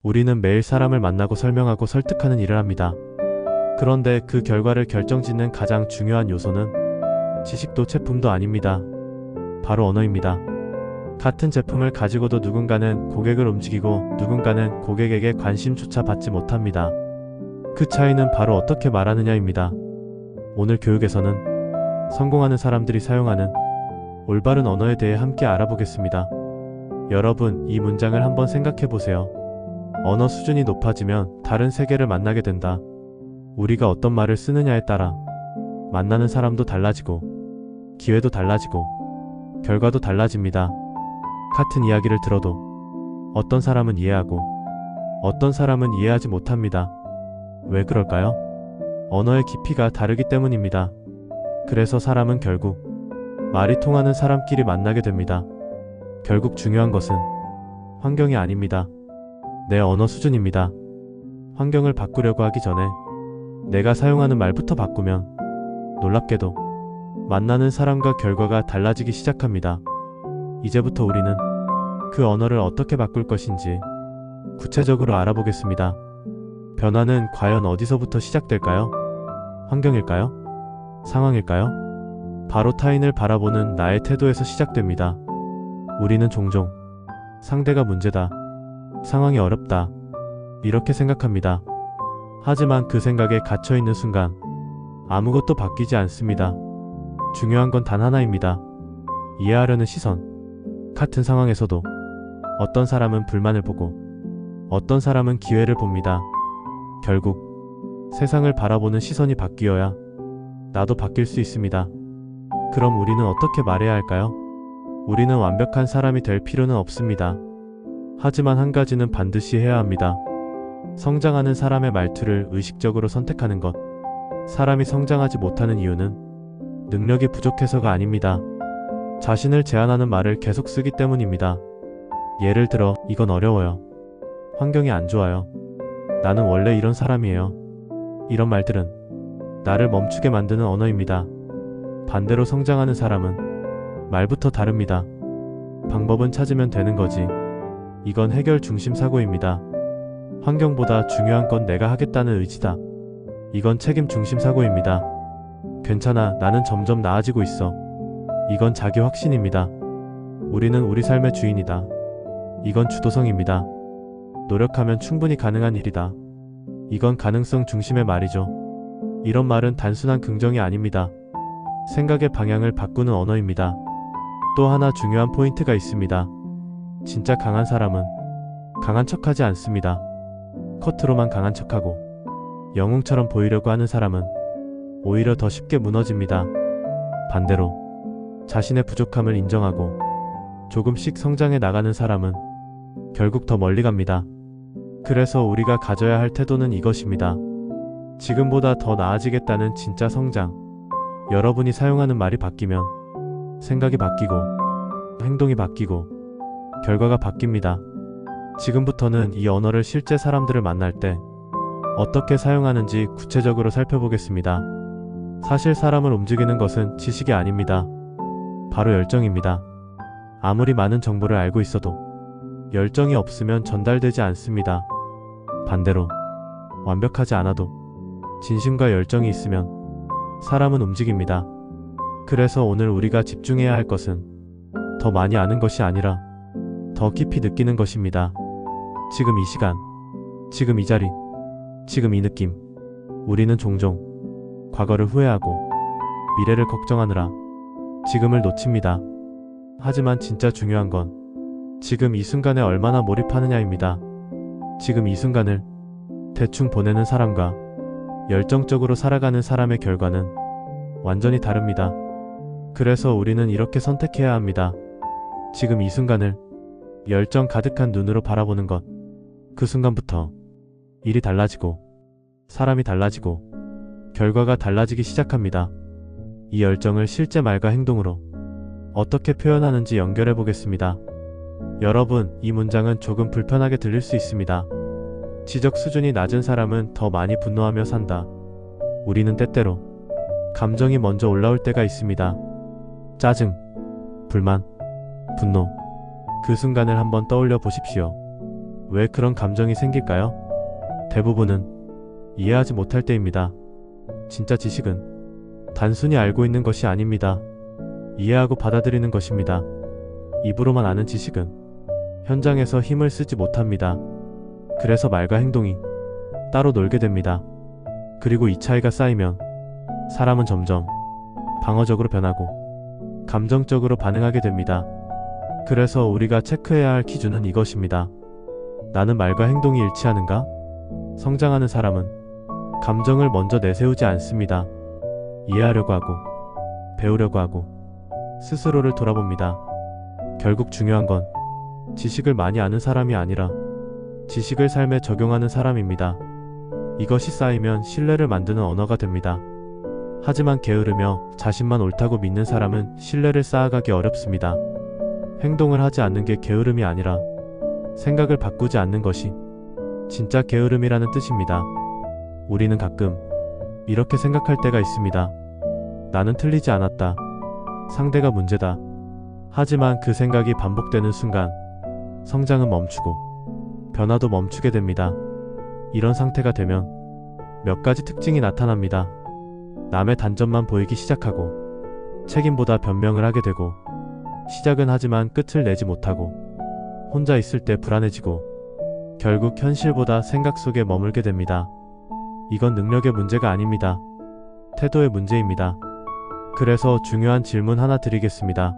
우리는 매일 사람을 만나고 설명하고 설득하는 일을 합니다. 그런데 그 결과를 결정짓는 가장 중요한 요소는 지식도 제품도 아닙니다. 바로 언어입니다. 같은 제품을 가지고도 누군가는 고객을 움직이고 누군가는 고객에게 관심조차 받지 못합니다. 그 차이는 바로 어떻게 말하느냐입니다. 오늘 교육에서는 성공하는 사람들이 사용하는 올바른 언어에 대해 함께 알아보겠습니다. 여러분, 이 문장을 한번 생각해 보세요. 언어 수준이 높아지면 다른 세계를 만나게 된다. 우리가 어떤 말을 쓰느냐에 따라 만나는 사람도 달라지고 기회도 달라지고 결과도 달라집니다. 같은 이야기를 들어도 어떤 사람은 이해하고 어떤 사람은 이해하지 못합니다. 왜 그럴까요? 언어의 깊이가 다르기 때문입니다. 그래서 사람은 결국 말이 통하는 사람끼리 만나게 됩니다. 결국 중요한 것은 환경이 아닙니다. 내 언어 수준입니다. 환경을 바꾸려고 하기 전에 내가 사용하는 말부터 바꾸면 놀랍게도 만나는 사람과 결과가 달라지기 시작합니다. 이제부터 우리는 그 언어를 어떻게 바꿀 것인지 구체적으로 알아보겠습니다. 변화는 과연 어디서부터 시작될까요? 환경일까요? 상황일까요? 바로 타인을 바라보는 나의 태도에서 시작됩니다. 우리는 종종 상대가 문제다, 상황이 어렵다, 이렇게 생각합니다. 하지만 그 생각에 갇혀있는 순간 아무것도 바뀌지 않습니다. 중요한 건 단 하나입니다. 이해하려는 시선. 같은 상황에서도 어떤 사람은 불만을 보고 어떤 사람은 기회를 봅니다. 결국 세상을 바라보는 시선이 바뀌어야 나도 바뀔 수 있습니다. 그럼 우리는 어떻게 말해야 할까요? 우리는 완벽한 사람이 될 필요는 없습니다. 하지만 한 가지는 반드시 해야 합니다. 성장하는 사람의 말투를 의식적으로 선택하는 것. 사람이 성장하지 못하는 이유는 능력이 부족해서가 아닙니다. 자신을 제한하는 말을 계속 쓰기 때문입니다. 예를 들어, 이건 어려워요. 환경이 안 좋아요. 나는 원래 이런 사람이에요. 이런 말들은 나를 멈추게 만드는 언어입니다. 반대로 성장하는 사람은 말부터 다릅니다. 방법은 찾으면 되는 거지. 이건 해결 중심 사고입니다. 환경보다 중요한 건 내가 하겠다는 의지다. 이건 책임 중심 사고입니다. 괜찮아, 나는 점점 나아지고 있어. 이건 자기 확신입니다. 우리는 우리 삶의 주인이다. 이건 주도성입니다. 노력하면 충분히 가능한 일이다. 이건 가능성 중심의 말이죠. 이런 말은 단순한 긍정이 아닙니다. 생각의 방향을 바꾸는 언어입니다. 또 하나 중요한 포인트가 있습니다. 진짜 강한 사람은 강한 척하지 않습니다. 겉으로만 강한 척하고 영웅처럼 보이려고 하는 사람은 오히려 더 쉽게 무너집니다. 반대로 자신의 부족함을 인정하고 조금씩 성장해 나가는 사람은 결국 더 멀리 갑니다. 그래서 우리가 가져야 할 태도는 이것입니다. 지금보다 더 나아지겠다는 진짜 성장. 여러분이 사용하는 말이 바뀌면 생각이 바뀌고 행동이 바뀌고 결과가 바뀝니다. 지금부터는 이 언어를 실제 사람들을 만날 때 어떻게 사용하는지 구체적으로 살펴보겠습니다. 사실 사람을 움직이는 것은 지식이 아닙니다. 바로 열정입니다. 아무리 많은 정보를 알고 있어도 열정이 없으면 전달되지 않습니다. 반대로 완벽하지 않아도 진심과 열정이 있으면 사람은 움직입니다. 그래서 오늘 우리가 집중해야 할 것은 더 많이 아는 것이 아니라 더 깊이 느끼는 것입니다. 지금 이 시간, 지금 이 자리, 지금 이 느낌. 우리는 종종 과거를 후회하고 미래를 걱정하느라 지금을 놓칩니다. 하지만 진짜 중요한 건 지금 이 순간에 얼마나 몰입하느냐입니다. 지금 이 순간을 대충 보내는 사람과 열정적으로 살아가는 사람의 결과는 완전히 다릅니다. 그래서 우리는 이렇게 선택해야 합니다. 지금 이 순간을 열정 가득한 눈으로 바라보는 것. 그 순간부터 일이 달라지고 사람이 달라지고 결과가 달라지기 시작합니다. 이 열정을 실제 말과 행동으로 어떻게 표현하는지 연결해 보겠습니다. 여러분, 이 문장은 조금 불편하게 들릴 수 있습니다. 지적 수준이 낮은 사람은 더 많이 분노하며 산다. 우리는 때때로 감정이 먼저 올라올 때가 있습니다. 짜증, 불만, 분노. 그 순간을 한번 떠올려 보십시오. 왜 그런 감정이 생길까요? 대부분은 이해하지 못할 때입니다. 진짜 지식은 단순히 알고 있는 것이 아닙니다. 이해하고 받아들이는 것입니다. 입으로만 아는 지식은 현장에서 힘을 쓰지 못합니다. 그래서 말과 행동이 따로 놀게 됩니다. 그리고 이 차이가 쌓이면 사람은 점점 방어적으로 변하고 감정적으로 반응하게 됩니다. 그래서 우리가 체크해야 할 기준은 이것입니다. 나는 말과 행동이 일치하는가? 성장하는 사람은 감정을 먼저 내세우지 않습니다. 이해하려고 하고 배우려고 하고 스스로를 돌아봅니다. 결국 중요한 건 지식을 많이 아는 사람이 아니라 지식을 삶에 적용하는 사람입니다. 이것이 쌓이면 신뢰를 만드는 언어가 됩니다. 하지만 게으르며 자신만 옳다고 믿는 사람은 신뢰를 쌓아가기 어렵습니다. 행동을 하지 않는 게 게으름이 아니라 생각을 바꾸지 않는 것이 진짜 게으름이라는 뜻입니다. 우리는 가끔 이렇게 생각할 때가 있습니다. 나는 틀리지 않았다. 상대가 문제다. 하지만 그 생각이 반복되는 순간 성장은 멈추고 변화도 멈추게 됩니다. 이런 상태가 되면 몇 가지 특징이 나타납니다. 남의 단점만 보이기 시작하고 책임보다 변명을 하게 되고 시작은 하지만 끝을 내지 못하고 혼자 있을 때 불안해지고 결국 현실보다 생각 속에 머물게 됩니다. 이건 능력의 문제가 아닙니다. 태도의 문제입니다. 그래서 중요한 질문 하나 드리겠습니다.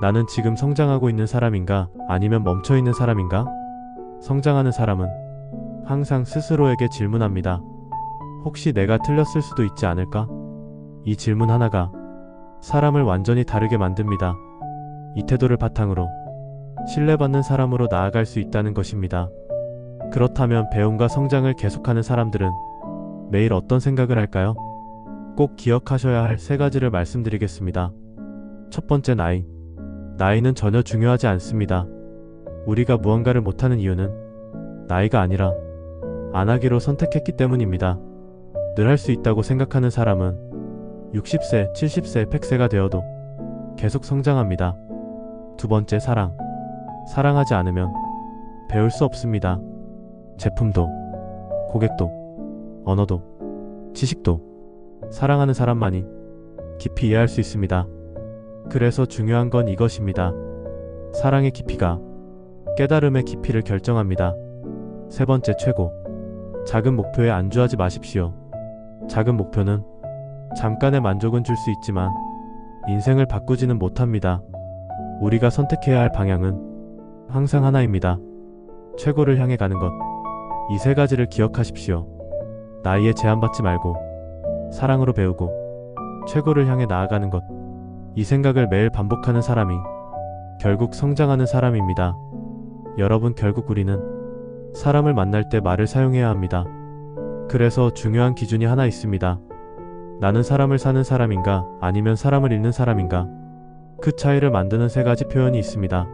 나는 지금 성장하고 있는 사람인가? 아니면 멈춰 있는 사람인가? 성장하는 사람은 항상 스스로에게 질문합니다. 혹시 내가 틀렸을 수도 있지 않을까? 이 질문 하나가 사람을 완전히 다르게 만듭니다. 이 태도를 바탕으로 신뢰받는 사람으로 나아갈 수 있다는 것입니다. 그렇다면 배움과 성장을 계속하는 사람들은 매일 어떤 생각을 할까요? 꼭 기억하셔야 할 세 가지를 말씀드리겠습니다. 첫 번째, 나이는 전혀 중요하지 않습니다. 우리가 무언가를 못하는 이유는 나이가 아니라 안 하기로 선택했기 때문입니다. 늘 할 수 있다고 생각하는 사람은 60세, 70세, 100세가 되어도 계속 성장합니다. 두 번째, 사랑하지 않으면 배울 수 없습니다. 제품도, 고객도, 언어도, 지식도 사랑하는 사람만이 깊이 이해할 수 있습니다. 그래서 중요한 건 이것입니다. 사랑의 깊이가 깨달음의 깊이를 결정합니다. 세 번째, 최고. 작은 목표에 안주하지 마십시오. 작은 목표는 잠깐의 만족은 줄 수 있지만 인생을 바꾸지는 못합니다. 우리가 선택해야 할 방향은 항상 하나입니다. 최고를 향해 가는 것. 이 세 가지를 기억하십시오. 나이에 제한받지 말고 사랑으로 배우고 최고를 향해 나아가는 것. 이 생각을 매일 반복하는 사람이 결국 성장하는 사람입니다. 여러분, 결국 우리는 사람을 만날 때 말을 사용해야 합니다. 그래서 중요한 기준이 하나 있습니다. 나는 사람을 사는 사람인가? 아니면 사람을 읽는 사람인가? 그 차이를 만드는 세 가지 표현이 있습니다.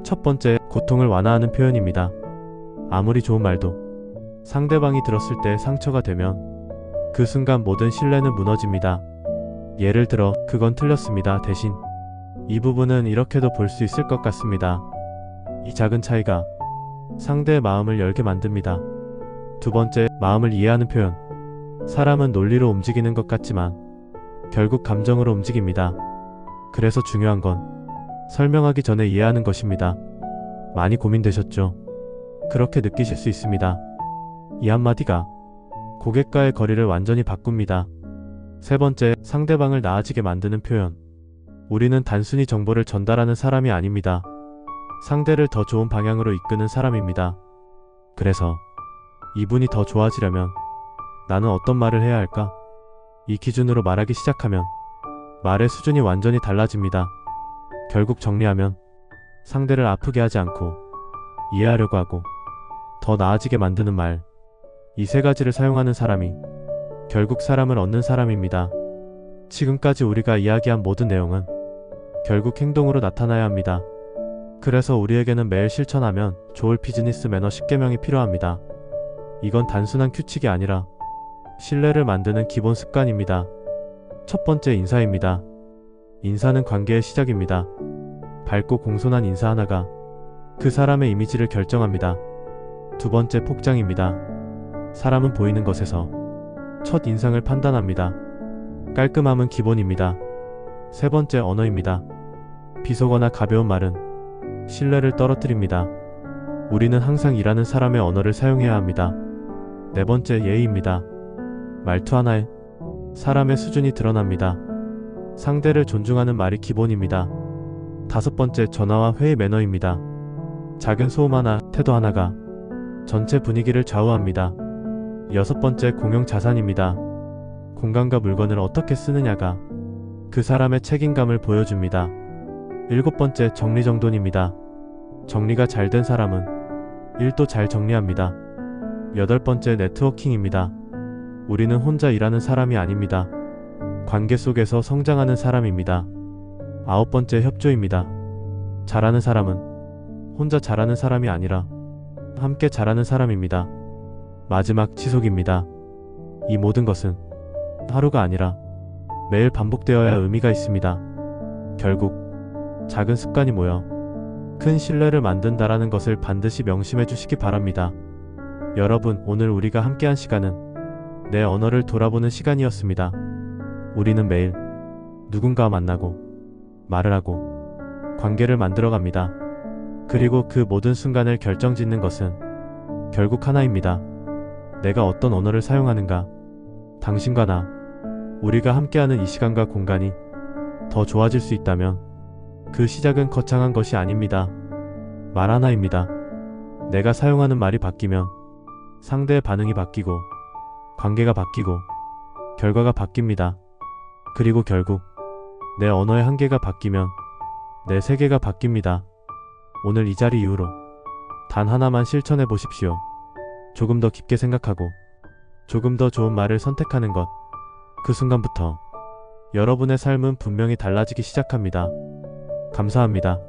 첫 번째, 고통을 완화하는 표현입니다. 아무리 좋은 말도 상대방이 들었을 때 상처가 되면 그 순간 모든 신뢰는 무너집니다. 예를 들어, 그건 틀렸습니다. 대신 이 부분은 이렇게도 볼 수 있을 것 같습니다. 이 작은 차이가 상대의 마음을 열게 만듭니다. 두 번째, 마음을 이해하는 표현. 사람은 논리로 움직이는 것 같지만 결국 감정으로 움직입니다. 그래서 중요한 건 설명하기 전에 이해하는 것입니다. 많이 고민되셨죠? 그렇게 느끼실 수 있습니다. 이 한마디가 고객과의 거리를 완전히 바꿉니다. 세 번째, 상대방을 나아지게 만드는 표현. 우리는 단순히 정보를 전달하는 사람이 아닙니다. 상대를 더 좋은 방향으로 이끄는 사람입니다. 그래서 이분이 더 좋아지려면 나는 어떤 말을 해야 할까? 이 기준으로 말하기 시작하면 말의 수준이 완전히 달라집니다. 결국 정리하면 상대를 아프게 하지 않고 이해하려고 하고 더 나아지게 만드는 말. 이 세 가지를 사용하는 사람이 결국 사람을 얻는 사람입니다. 지금까지 우리가 이야기한 모든 내용은 결국 행동으로 나타나야 합니다. 그래서 우리에게는 매일 실천하면 좋을 비즈니스 매너 10계명이 필요합니다. 이건 단순한 규칙이 아니라 신뢰를 만드는 기본 습관입니다. 첫 번째, 인사입니다. 인사는 관계의 시작입니다. 밝고 공손한 인사 하나가 그 사람의 이미지를 결정합니다. 두 번째 폭장입니다. 사람은 보이는 것에서 첫 인상을 판단합니다. 깔끔함은 기본입니다. 세 번째 언어입니다. 비속어나 가벼운 말은 신뢰를 떨어뜨립니다. 우리는 항상 일하는 사람의 언어를 사용해야 합니다. 네 번째 예의입니다. 말투 하나에 사람의 수준이 드러납니다. 상대를 존중하는 말이 기본입니다. 다섯 번째 전화와 회의 매너입니다. 작은 소음 하나, 태도 하나가 전체 분위기를 좌우합니다. 여섯 번째 공용 자산입니다. 공간과 물건을 어떻게 쓰느냐가 그 사람의 책임감을 보여줍니다. 일곱 번째 정리정돈입니다. 정리가 잘 된 사람은 일도 잘 정리합니다. 여덟 번째 네트워킹입니다. 우리는 혼자 일하는 사람이 아닙니다. 관계 속에서 성장하는 사람입니다. 아홉 번째 협조입니다. 잘하는 사람은 혼자 잘하는 사람이 아니라 함께 잘하는 사람입니다. 마지막 지속입니다. 이 모든 것은 하루가 아니라 매일 반복되어야 의미가 있습니다. 결국 작은 습관이 모여 큰 신뢰를 만든다라는 것을 반드시 명심해 주시기 바랍니다. 여러분, 오늘 우리가 함께한 시간은 내 언어를 돌아보는 시간이었습니다. 우리는 매일 누군가와 만나고 말을 하고 관계를 만들어갑니다. 그리고 그 모든 순간을 결정짓는 것은 결국 하나입니다. 내가 어떤 언어를 사용하는가. 당신과 나, 우리가 함께하는 이 시간과 공간이 더 좋아질 수 있다면 그 시작은 거창한 것이 아닙니다. 말 하나입니다. 내가 사용하는 말이 바뀌면 상대의 반응이 바뀌고 관계가 바뀌고 결과가 바뀝니다. 그리고 결국 내 언어의 한계가 바뀌면 내 세계가 바뀝니다. 오늘 이 자리 이후로 단 하나만 실천해 보십시오. 조금 더 깊게 생각하고 조금 더 좋은 말을 선택하는 것. 그 순간부터 여러분의 삶은 분명히 달라지기 시작합니다. 감사합니다.